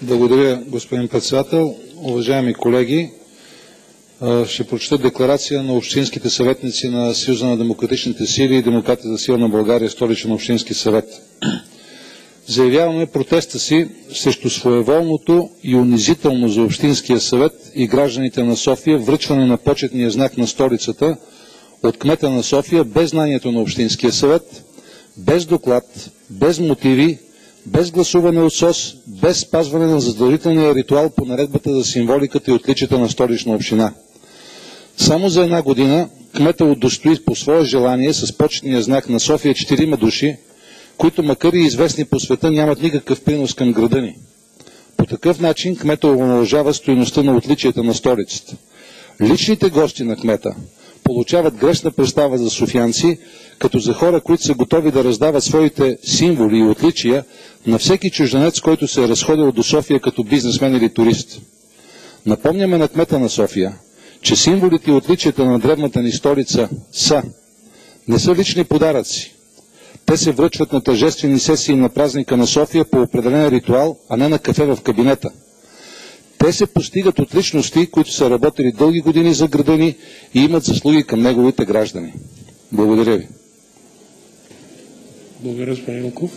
Благодаря, господин председател. Уважаеми колеги, ще прочета декларация на общинските съветници на Съюза на демократичните сили и Демократите за силна България, столичен общински съвет. Заявяваме протеста си срещу своеволното и унизително за Общинския съвет и гражданите на София връчване на почетния знак на столицата от кмета на София без знанието на Общинския съвет, без доклад, без мотиви, без гласуване от СОС, без спазване на задължителния ритуал по наредбата за символиката и отличията на Столична община. Само за една година кмета удостои по свое желание с почетния знак на София 4 души, които макар и известни по света нямат никакъв принос към града ни. По такъв начин кмета омаловажава стойността на отличията на столицата. Личните гости на кмета получават грешна представа за софиянци, като за хора, които са готови да раздават своите символи и отличия на всеки чужденец, който се е разходил до София като бизнесмен или турист. Напомняме на кмета на София, че символите и отличията на древната ни столица не са лични подаръци. Те се връчват на тържествени сесии на празника на София по определен ритуал, а не на кафе в кабинета. Те се постигат от личности, които са работили дълги години за града ни и имат заслуги към неговите граждани. Благодаря ви. Благодаря, господин Илков.